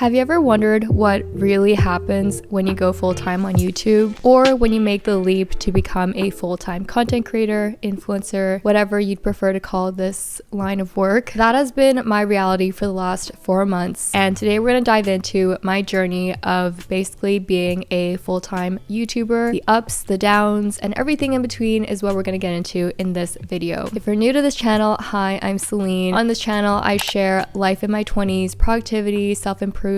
Have you ever wondered what really happens when you go full-time on YouTube, or when you make the leap to become a full-time content creator, influencer, whatever you'd prefer to call this line of work? That has been my reality for the last 4 months, and today we're going to dive into my journey of basically being a full-time YouTuber. The ups, the downs, and everything in between is what we're going to get into in this video. If you're new to this channel, hi, I'm Celine. On this channel, I share life in my 20s, productivity, self-improvement,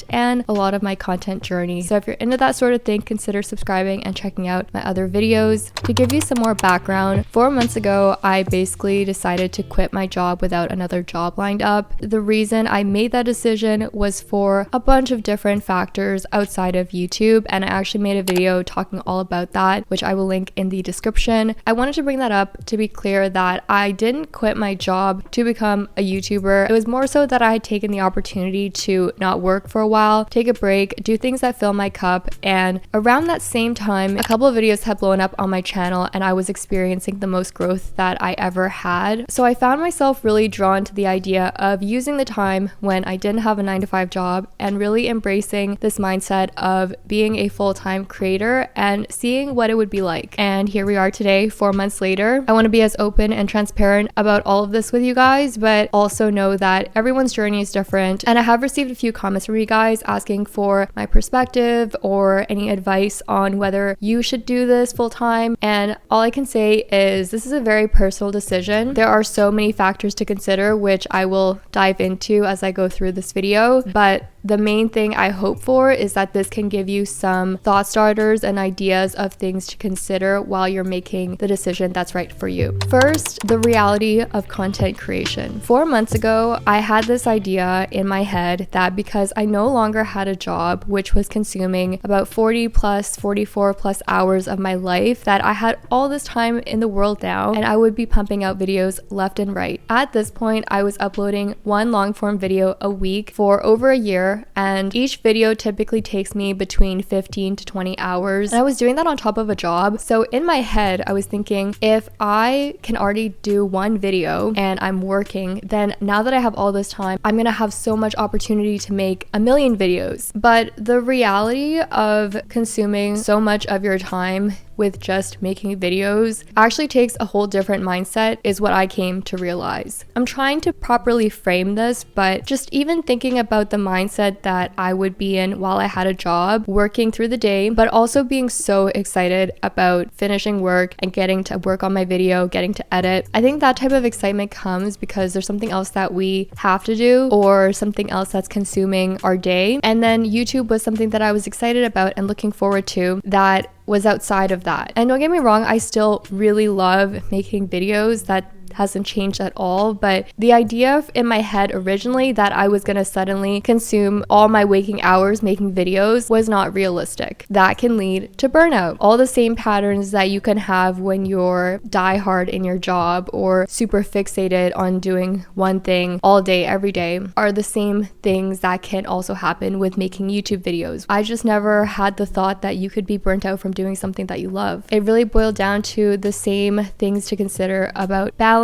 and a lot of my content journey. So if you're into that sort of thing, consider subscribing and checking out my other videos. To give you some more background, 4 months ago, I basically decided to quit my job without another job lined up. The reason I made that decision was for a bunch of different factors outside of YouTube, and I actually made a video talking all about that, which I will link in the description. I wanted to bring that up to be clear that I didn't quit my job to become a YouTuber. It was more so that I had taken the opportunity to not work for a while, take a break, do things that fill my cup, and around that same time, a couple of videos had blown up on my channel and I was experiencing the most growth that I ever had. So I found myself really drawn to the idea of using the time when I didn't have a 9-to-5 job and really embracing this mindset of being a full-time creator and seeing what it would be like. And here we are today, 4 months later. I want to be as open and transparent about all of this with you guys, but also know that everyone's journey is different. And I have received a few comments from you guys asking for my perspective or any advice on whether you should do this full time. And all I can say is this is a very personal decision. There are so many factors to consider, which I will dive into as I go through this video. But the main thing I hope for is that this can give you some thought starters and ideas of things to consider while you're making the decision that's right for you. First, the reality of content creation. 4 months ago, I had this idea in my head that because I no longer had a job, which was consuming about 44 plus hours of my life, that I had all this time in the world now and I would be pumping out videos left and right. At this point, I was uploading one long form video a week for over a year, and each video typically takes me between 15 to 20 hours. And I was doing that on top of a job. So in my head, I was thinking, if I can already do one video and I'm working, then now that I have all this time, I'm gonna have so much opportunity to make a million videos. But the reality of consuming so much of your time with just making videos actually takes a whole different mindset, is what I came to realize. I'm trying to properly frame this, but just even thinking about the mindset that I would be in while I had a job, working through the day, but also being so excited about finishing work and getting to work on my video, getting to edit. I think that type of excitement comes because there's something else that we have to do or something else that's consuming our day. And then YouTube was something that I was excited about and looking forward to that was outside of that. And don't get me wrong, I still really love making videos. That hasn't changed at all, but the idea in my head originally that I was gonna suddenly consume all my waking hours making videos was not realistic. That can lead to burnout. All the same patterns that you can have when you're diehard in your job or super fixated on doing one thing all day, every day, are the same things that can also happen with making YouTube videos. I just never had the thought that you could be burnt out from doing something that you love. It really boiled down to the same things to consider about balance,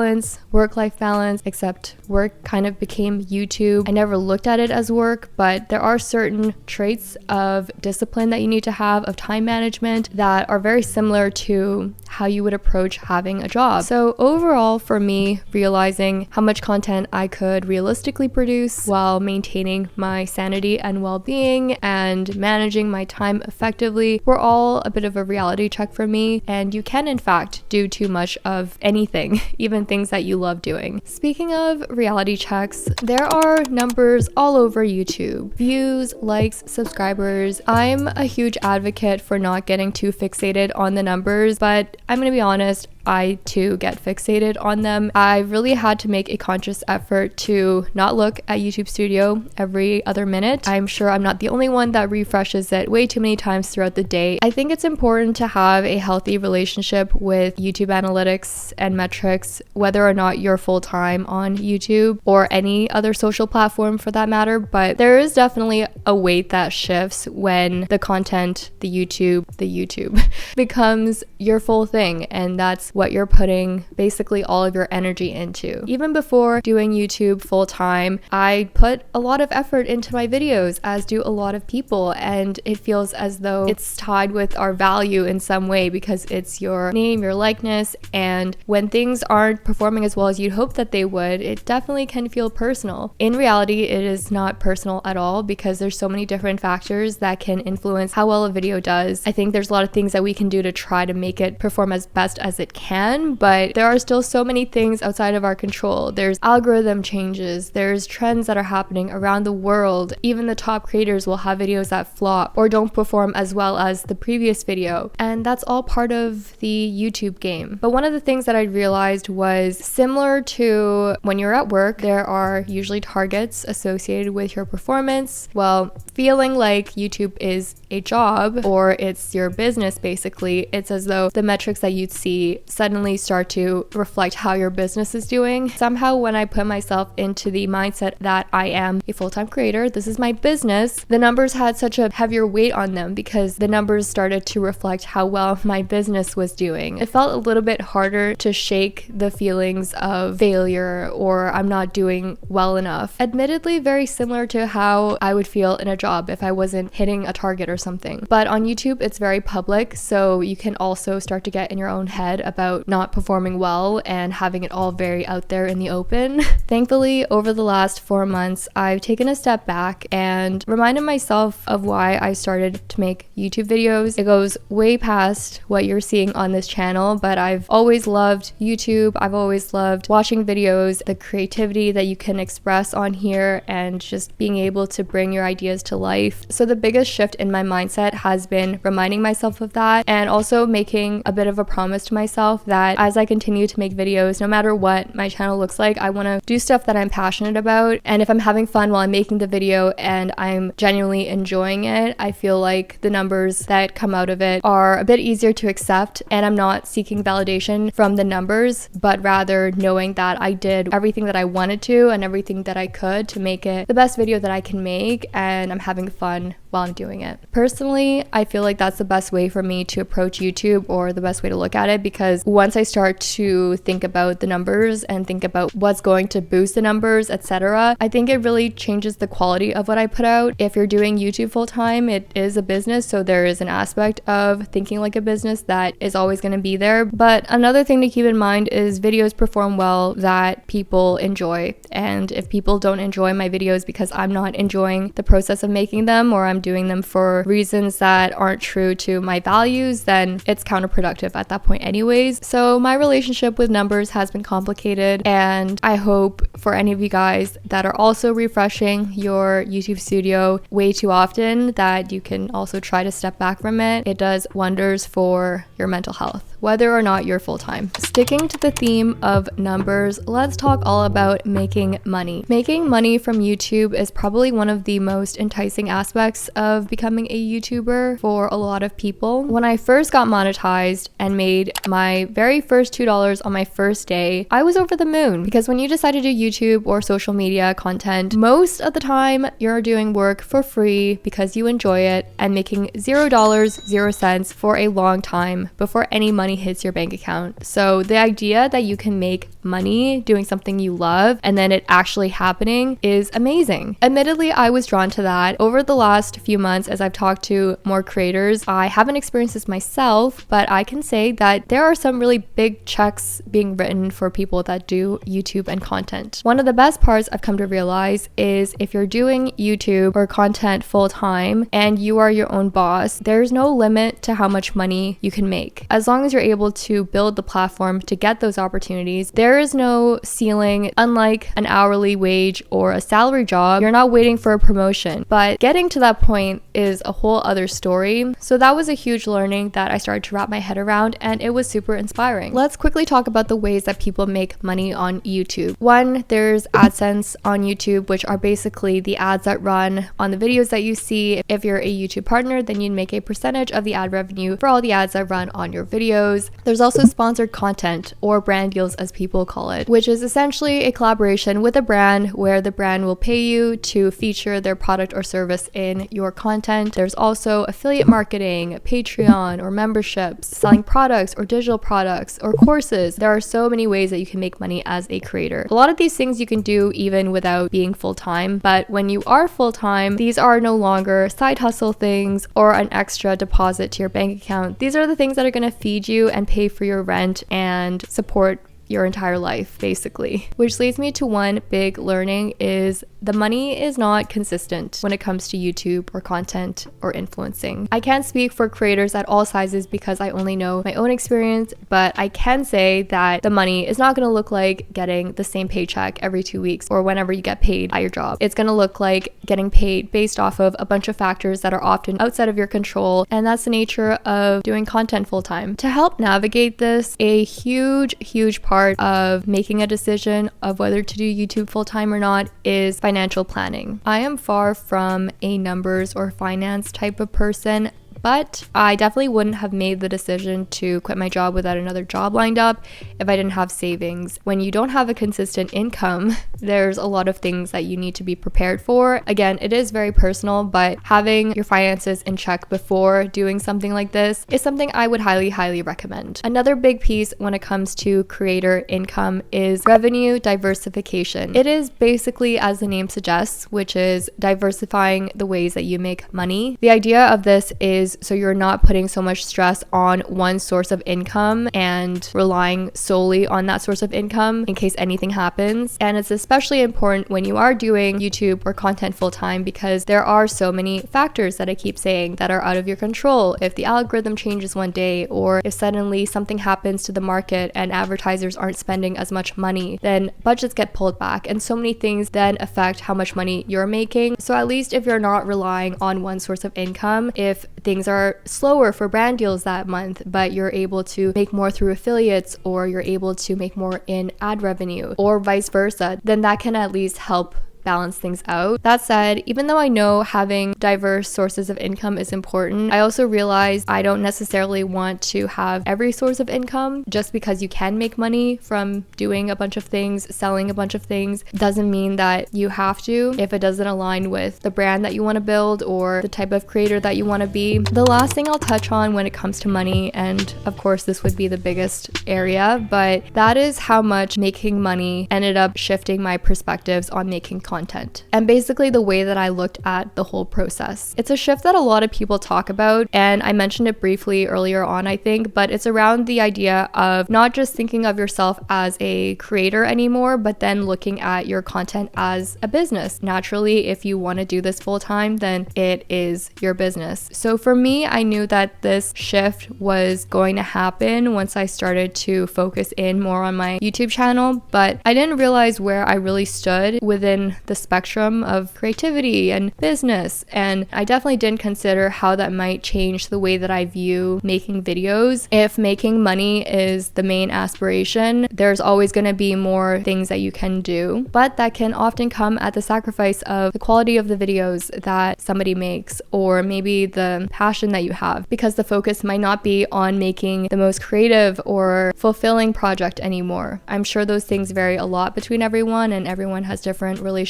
work-life balance, except work kind of became YouTube. I never looked at it as work, but there are certain traits of discipline that you need to have, of time management, that are very similar to how you would approach having a job. So overall, for me, realizing how much content I could realistically produce while maintaining my sanity and well-being and managing my time effectively were all a bit of a reality check for me. And you can, in fact, do too much of anything, even things that you love doing. Speaking of reality checks, there are numbers all over YouTube. Views, likes, subscribers. I'm a huge advocate for not getting too fixated on the numbers, but I'm gonna be honest, I too get fixated on them. I really had to make a conscious effort to not look at YouTube Studio every other minute. I'm sure I'm not the only one that refreshes it way too many times throughout the day. I think it's important to have a healthy relationship with YouTube analytics and metrics, whether or not you're full-time on YouTube or any other social platform for that matter. But there is definitely a weight that shifts when the content, the YouTube becomes your full thing, and that's what you're putting basically all of your energy into. Even before doing YouTube full time, I put a lot of effort into my videos, as do a lot of people, and it feels as though it's tied with our value in some way because it's your name, your likeness, and when things aren't performing as well as you'd hope that they would, it definitely can feel personal. In reality, it is not personal at all because there's so many different factors that can influence how well a video does. I think there's a lot of things that we can do to try to make it perform as best as it can, but there are still so many things outside of our control. There's algorithm changes, there's trends that are happening around the world. Even the top creators will have videos that flop or don't perform as well as the previous video, and that's all part of the YouTube game. But one of the things that I realized was similar to when you're at work, there are usually targets associated with your performance. Well, feeling like YouTube is a job or it's your business, basically, it's as though the metrics that you'd see suddenly start to reflect how your business is doing. Somehow, when I put myself into the mindset that I am a full-time creator, this is my business, the numbers had such a heavier weight on them because the numbers started to reflect how well my business was doing. It felt a little bit harder to shake the feelings of failure or I'm not doing well enough. Admittedly, very similar to how I would feel in a job if I wasn't hitting a target or something. But on YouTube, it's very public, so you can also start to get in your own head about not performing well and having it all very out there in the open. Thankfully, over the last 4 months, I've taken a step back and reminded myself of why I started to make YouTube videos. It goes way past what you're seeing on this channel, but I've always loved YouTube. I've always loved watching videos, the creativity that you can express on here, and just being able to bring your ideas to life. So the biggest shift in my mindset has been reminding myself of that and also making a bit of a promise to myself that as I continue to make videos, no matter what my channel looks like, I want to do stuff that I'm passionate about. And if I'm having fun while I'm making the video and I'm genuinely enjoying it, I feel like the numbers that come out of it are a bit easier to accept, and I'm not seeking validation from the numbers, but rather knowing that I did everything that I wanted to and everything that I could to make it the best video that I can make, and I'm having fun while I'm doing it. Personally, I feel like that's the best way for me to approach YouTube, or the best way to look at it, because once I start to think about the numbers and think about what's going to boost the numbers, etc., I think it really changes the quality of what I put out. If you're doing YouTube full time, it is a business, so there is an aspect of thinking like a business that is always going to be there. But another thing to keep in mind is videos perform well that people enjoy, and if people don't enjoy my videos because I'm not enjoying the process of making them, or I'm doing them for reasons that aren't true to my values, then it's counterproductive at that point anyways. So my relationship with numbers has been complicated, and I hope for any of you guys that are also refreshing your YouTube studio way too often that you can also try to step back from it. It does wonders for your mental health, whether or not you're full-time. Sticking to the theme of numbers, let's talk all about making money. Making money from YouTube is probably one of the most enticing aspects of becoming a YouTuber for a lot of people. When I first got monetized and made my very first $2 on my first day, I was over the moon, because when you decide to do YouTube or social media content, most of the time you're doing work for free because you enjoy it and making $0, 0 cents for a long time before any money hits your bank account. So the idea that you can make money doing something you love and then it actually happening is amazing. Admittedly, I was drawn to that. Over the last few months, as I've talked to more creators, I haven't experienced this myself, but I can say that there are some really big checks being written for people that do YouTube and content. One of the best parts I've come to realize is if you're doing YouTube or content full time and you are your own boss, there's no limit to how much money you can make. As long as you're able to build the platform to get those opportunities, there is no ceiling. Unlike an hourly wage or a salary job, you're not waiting for a promotion. But getting to that point is a whole other story. So that was a huge learning that I started to wrap my head around, and it was super inspiring. Let's quickly talk about the ways that people make money on YouTube. One, there's AdSense on YouTube, which are basically the ads that run on the videos that you see. If you're a YouTube partner, then you'd make a percentage of the ad revenue for all the ads that run on your videos. There's also sponsored content, or brand deals as people call it, which is essentially a collaboration with a brand where the brand will pay you to feature their product or service in your content. there's also affiliate marketing, Patreon, or memberships, selling products or digital products or courses. There are so many ways that you can make money as a creator. A lot of these things you can do even without being full-time, but when you are full-time, these are no longer side hustle things or an extra deposit to your bank account. These are the things that are going to feed you and pay for your rent and support your entire life, basically. Which leads me to one big learning is the money is not consistent when it comes to YouTube or content or influencing. I can't speak for creators at all sizes because I only know my own experience, but I can say that the money is not going to look like getting the same paycheck every 2 weeks or whenever you get paid at your job. It's going to look like getting paid based off of a bunch of factors that are often outside of your control, and that's the nature of doing content full-time. To help navigate this, a huge part of making a decision of whether to do YouTube full-time or not is financial planning. I am far from a numbers or finance type of person, but I definitely wouldn't have made the decision to quit my job without another job lined up if I didn't have savings. When you don't have a consistent income, there's a lot of things that you need to be prepared for. Again, it is very personal, but having your finances in check before doing something like this is something I would highly recommend. Another big piece when it comes to creator income is revenue diversification. It is basically, as the name suggests, which is diversifying the ways that you make money. The idea of this is so you're not putting so much stress on one source of income and relying solely on that source of income in case anything happens. And it's especially important when you are doing YouTube or content full-time because there are so many factors that I keep saying that are out of your control. If the algorithm changes one day, or if suddenly something happens to the market and advertisers aren't spending as much money, then budgets get pulled back, and so many things then affect how much money you're making. So at least if you're not relying on one source of income, if things are slower for brand deals that month, but you're able to make more through affiliates, or you're able to make more in ad revenue, or vice versa, then that can at least help balance things out. That said, even though I know having diverse sources of income is important, I also realize I don't necessarily want to have every source of income. Just because you can make money from doing a bunch of things, selling a bunch of things, doesn't mean that you have to if it doesn't align with the brand that you want to build or the type of creator that you want to be. The last thing I'll touch on when it comes to money, and of course this would be the biggest area, but that is how much making money ended up shifting my perspectives on making content, and basically the way that I looked at the whole process. It's a shift that a lot of people talk about, and I mentioned it briefly earlier on, I think, but it's around the idea of not just thinking of yourself as a creator anymore, but then looking at your content as a business. Naturally, if you want to do this full time, then it is your business. So for me, I knew that this shift was going to happen once I started to focus in more on my YouTube channel, but I didn't realize where I really stood within the spectrum of creativity and business, and I definitely didn't consider how that might change the way that I view making videos. If making money is the main aspiration, there's always going to be more things that you can do, but that can often come at the sacrifice of the quality of the videos that somebody makes, or maybe the passion that you have, because the focus might not be on making the most creative or fulfilling project anymore. I'm sure those things vary a lot between everyone, and everyone has different relationships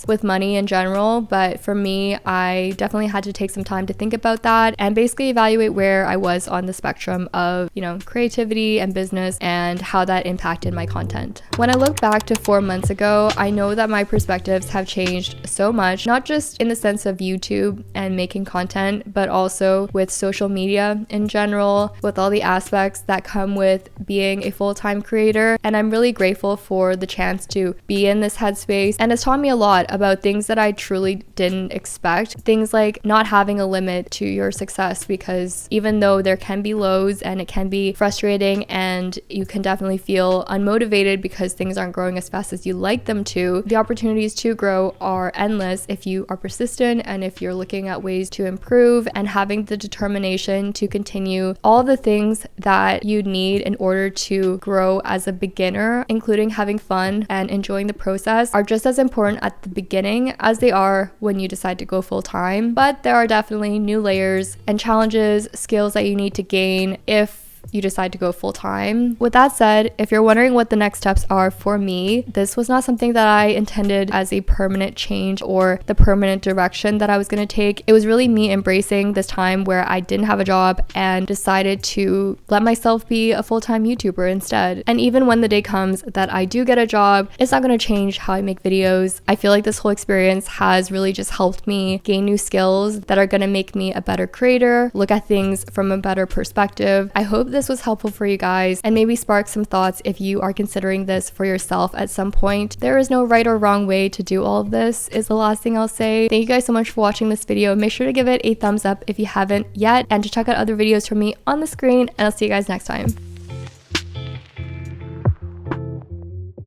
with money in general, but for me, I definitely had to take some time to think about that and basically evaluate where I was on the spectrum of, creativity and business and how that impacted my content. When I look back to 4 months ago, I know that my perspectives have changed so much, not just in the sense of YouTube and making content, but also with social media in general, with all the aspects that come with being a full-time creator. And I'm really grateful for the chance to be in this headspace, and it's taught me a lot about things that I truly didn't expect. Things like not having a limit to your success, because even though there can be lows and it can be frustrating and you can definitely feel unmotivated because things aren't growing as fast as you like them to, the opportunities to grow are endless if you are persistent and if you're looking at ways to improve and having the determination to continue all the things that you need in order to grow as a beginner, including having fun and enjoying the process, are just as important at the beginning as they are when you decide to go full time. But there are definitely new layers and challenges, skills that you need to gain if you decide to go full time. With that said, if you're wondering what the next steps are for me, this was not something that I intended as a permanent change or the permanent direction that I was going to take. It was really me embracing this time where I didn't have a job and decided to let myself be a full-time YouTuber instead. And even when the day comes that I do get a job, it's not going to change how I make videos. I feel like this whole experience has really just helped me gain new skills that are going to make me a better creator, look at things from a better perspective. I hope this was helpful for you guys and maybe spark some thoughts if you are considering this for yourself at some point. There is no right or wrong way to do all of this, is the last thing I'll say. Thank you guys so much for watching this video. Make sure to give it a thumbs up if you haven't yet, and to check out other videos from me on the screen, and I'll see you guys next time.